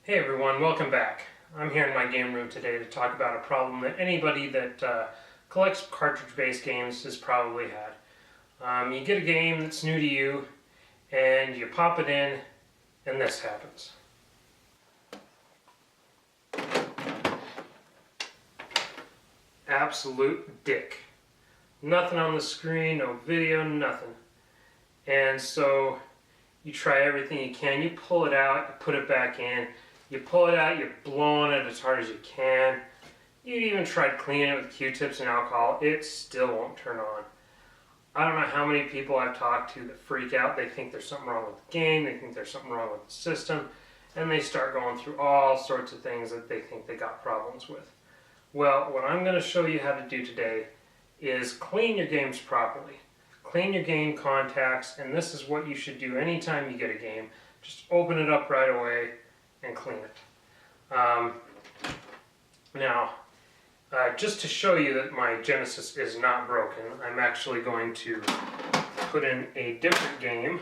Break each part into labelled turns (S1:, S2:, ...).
S1: Hey everyone, welcome back. I'm here in my game room today to talk about a problem that anybody that collects cartridge-based games has probably had. You get a game that's new to you, and you pop it in, and this happens. Absolute dick. Nothing on the screen, no video, nothing. And so you try everything you can. You pull it out, you put it back in. You pull it out, you're blowing it as hard as you can. You even tried cleaning it with Q-tips and alcohol. It still won't turn on. I don't know how many people I've talked to that freak out. They think there's something wrong with the game. They think there's something wrong with the system. And they start going through all sorts of things that they think they got problems with. Well, what I'm going to show you how to do today is clean your games properly. Clean your game contacts, and this is what you should do anytime you get a game. Just open it up right away and clean it. Just to show you that my Genesis is not broken, I'm actually going to put in a different game.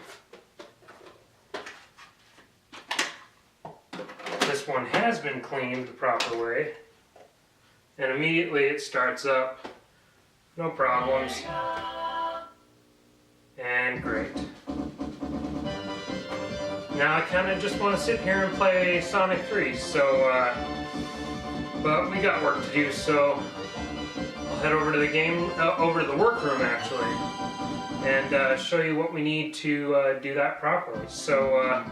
S1: This one has been cleaned the proper way, and immediately it starts up, no problems, and great. Now I kind of just want to sit here and play Sonic 3, but we got work to do, so I'll head over to the over to the workroom actually, and show you what we need to do that properly. So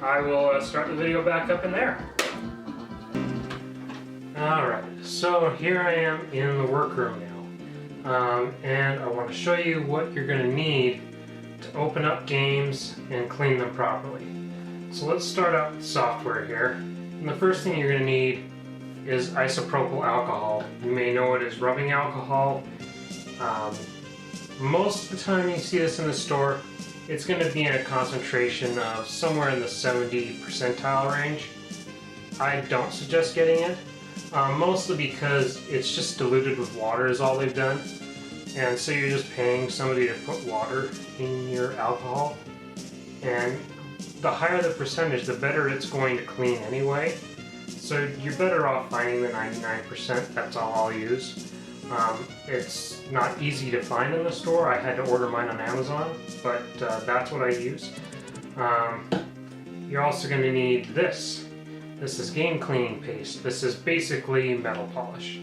S1: I will start the video back up in there. Alright, so here I am in the workroom now, and I want to show you what you're going to need to open up games and clean them properly. So let's start out with software here. And the first thing you're going to need is isopropyl alcohol. You may know it as rubbing alcohol. Most of the time you see this in the store, it's going to be in a concentration of somewhere in the 70 percentile range. I don't suggest getting it, mostly because it's just diluted with water is all they've done. And so you're just paying somebody to put water in your alcohol. And the higher the percentage, the better it's going to clean anyway. So you're better off finding the 99%, that's all I'll use. It's not easy to find in the store. I had to order mine on Amazon, but that's what I use. You're also going to need this. This is game cleaning paste. This is basically metal polish.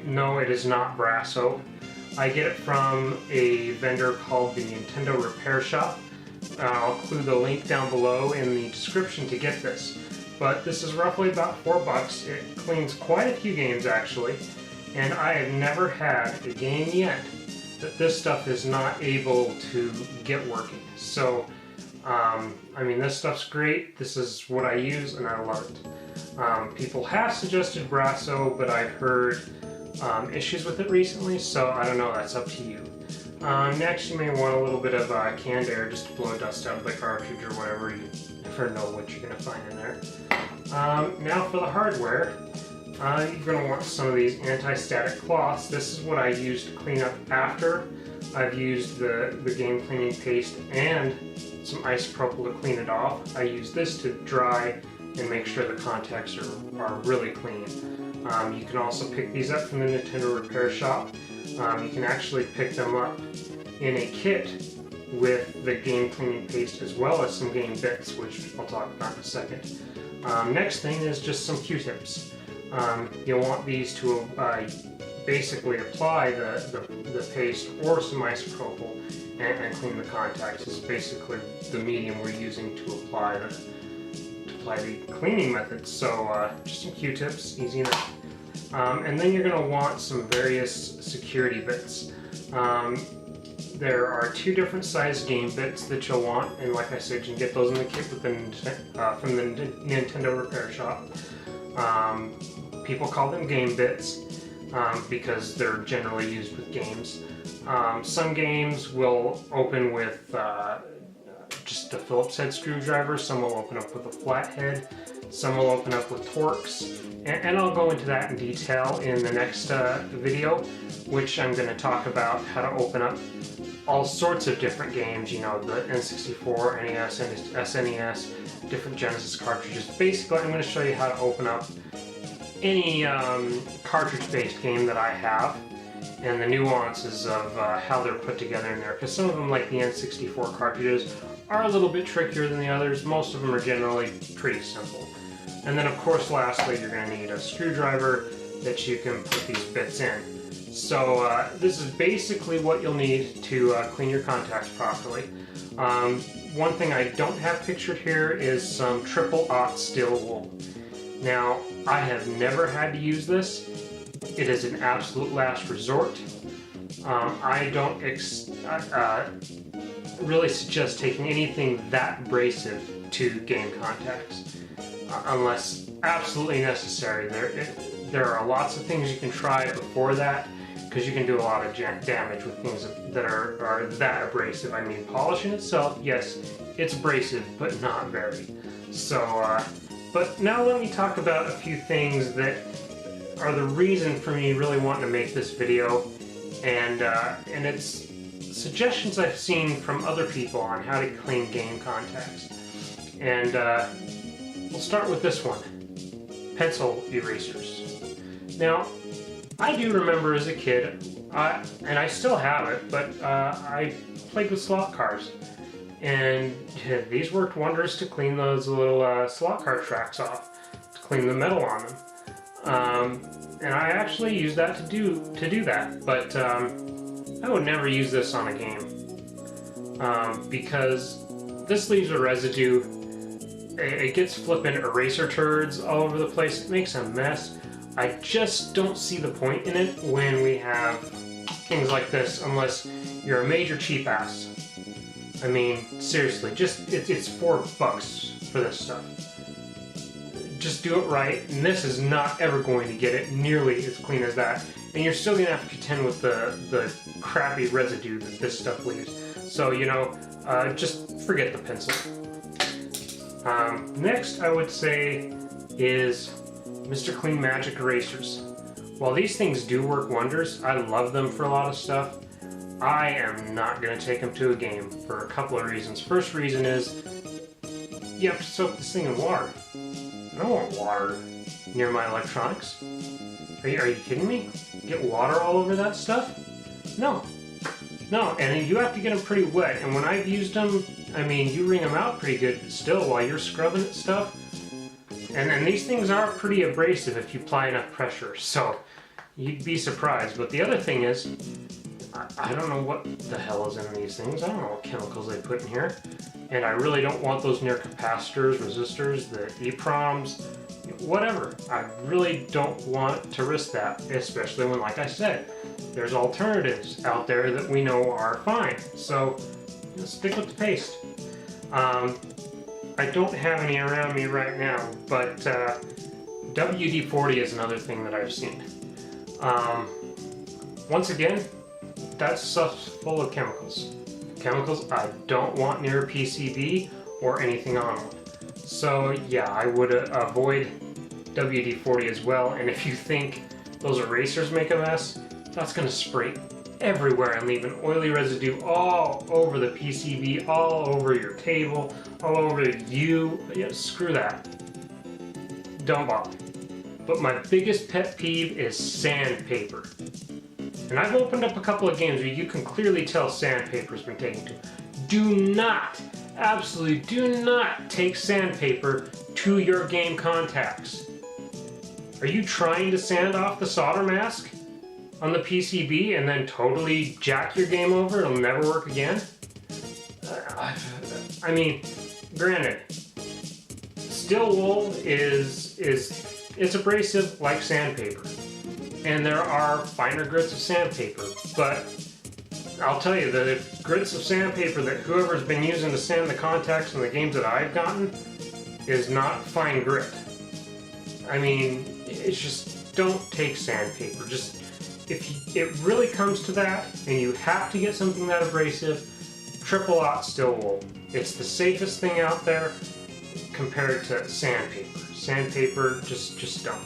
S1: No, it is not Brasso. I get it from a vendor called the Nintendo Repair Shop. I'll include the link down below in the description to get this. But this is roughly about $4. It cleans quite a few games actually, and I have never had a game yet that this stuff is not able to get working. So, I mean, this stuff's great. This is what I use and I love it. People have suggested Brasso, but I've heard issues with it recently, so I don't know, that's up to you. Next you may want a little bit of canned air just to blow dust out of the cartridge or whatever. You never know what you're going to find in there. Now for the hardware, you're going to want some of these anti-static cloths. This is what I use to clean up after I've used the game cleaning paste and some isopropyl to clean it off. I use this to dry and make sure the contacts are really clean. You can also pick these up from the Nintendo Repair Shop. You can actually pick them up in a kit with the game cleaning paste as well as some game bits, which I'll talk about in a second. Next thing is just some Q-tips. You'll want these to basically apply the paste or some isopropyl and clean the contacts. This is basically the medium we're using to apply the cleaning methods. So just some Q-tips, easy enough. And then you're going to want some various security bits. There are two different size game bits that you'll want, and like I said, you can get those in the kit from the Nintendo Repair Shop. People call them game bits because they're generally used with games. Some games will open with just just a Phillips head screwdriver. Some will open up with a flat head. Some will open up with Torx. And I'll go into that in detail in the next video, which I'm going to talk about how to open up all sorts of different games, you know, the N64, NES, SNES, different Genesis cartridges. Basically, I'm going to show you how to open up any cartridge-based game that I have, and the nuances of how they're put together in there, because some of them, like the N64 cartridges, are a little bit trickier than the others. Most of them are generally pretty simple. And then, of course, lastly, you're going to need a screwdriver that you can put these bits in. So this is basically what you'll need to clean your contacts properly. One thing I don't have pictured here is some triple-aught steel wool. Now, I have never had to use this. It is an absolute last resort. I don't really suggest taking anything that abrasive to game contacts unless absolutely necessary. There are lots of things you can try before that, because you can do a lot of damage with things that are that abrasive. I mean, polishing itself, yes, it's abrasive, but not very. So, but now let me talk about a few things that are the reason for me really wanting to make this video, and it's suggestions I've seen from other people on how to clean game contacts. And we'll start with this one, pencil erasers. Now, I do remember as a kid, and I still have it, but I played with slot cars, and these worked wonders to clean those little slot car tracks off, to clean the metal on them. And I actually used that to do that, but I would never use this on a game because this leaves a residue. It gets flipping eraser turds all over the place. It makes a mess. I just don't see the point in it when we have things like this, unless you're a major cheap ass. I mean, seriously, just it's $4 for this stuff. Just do it right, and this is not ever going to get it nearly as clean as that. And you're still gonna have to contend with the crappy residue that this stuff leaves. So, you know, just forget the pencil. Next, I would say, is Mr. Clean Magic erasers. While these things do work wonders, I love them for a lot of stuff, I am not going to take them to a game for a couple of reasons. First reason is, you have to soak this thing in water. I don't want water near my electronics. Are you kidding me? Get water all over that stuff? No. No, and you have to get them pretty wet, and when I've used them, I mean, you wring them out pretty good, but still, while you're scrubbing at stuff, and these things are pretty abrasive if you apply enough pressure, so you'd be surprised. But the other thing is, I don't know what the hell is in these things. I don't know what chemicals they put in here, and I really don't want those near capacitors, resistors, the EPROMs, whatever. I really don't want to risk that, especially when, like I said, there's alternatives out there that we know are fine. So, you know, stick with the paste. I don't have any around me right now, but WD-40 is another thing that I've seen. Once again, that stuff's full of chemicals. Chemicals I don't want near a PCB or anything on one. So yeah, I would avoid WD-40 as well, and if you think those erasers make a mess, that's going to spray everywhere and leave an oily residue all over the PCB, all over your table, all over you. Yeah, screw that. Don't bother. But my biggest pet peeve is sandpaper. And I've opened up a couple of games where you can clearly tell sandpaper's been taken to. Do not, absolutely do not take sandpaper to your game contacts. Are you trying to sand off the solder mask on the PCB and then totally jack your game over? It'll never work again? I mean, granted, steel wool it's abrasive like sandpaper, and there are finer grits of sandpaper, but I'll tell you that the grits of sandpaper that whoever's been using to sand the contacts in the games that I've gotten is not fine grit. I mean, it's just, don't take sandpaper. Just, if it really comes to that and you have to get something that abrasive, triple-aught steel wool. It's the safest thing out there compared to sandpaper. Sandpaper, just don't.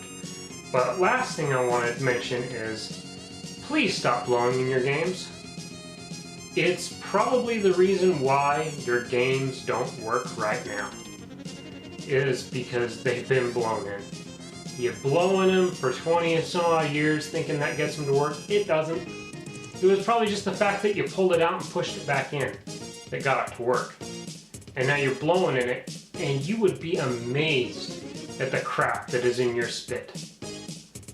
S1: But last thing I wanted to mention is, please stop blowing in your games. It's probably the reason why your games don't work right now. It is because they've been blown in. You blow in them for 20 and some odd years thinking that gets them to work. It doesn't. It was probably just the fact that you pulled it out and pushed it back in that got it to work. And now you're blowing in it, and you would be amazed at the crap that is in your spit.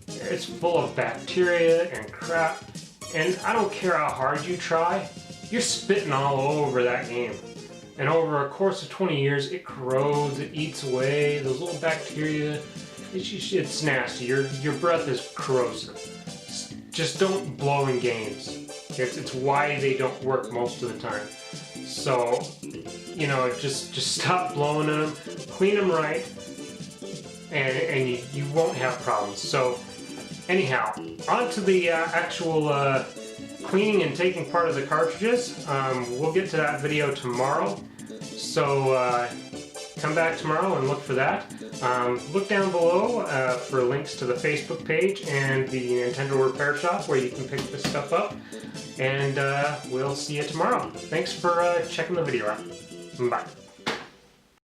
S1: It's full of bacteria and crap, and I don't care how hard you try, you're spitting all over that game. And over a course of 20 years, it corrodes, it eats away, those little bacteria, it's nasty. Your breath is corrosive. Just don't blow in games. It's why they don't work most of the time. So, you know, just stop blowing in them, clean them right, and you won't have problems. So, anyhow, on to the actual cleaning and taking part of the cartridges. We'll get to that video tomorrow. So, come back tomorrow and look for that. Look down below for links to the Facebook page and the Nintendo Repair Shop where you can pick this stuff up. And we'll see you tomorrow. Thanks for checking the video out. Bye.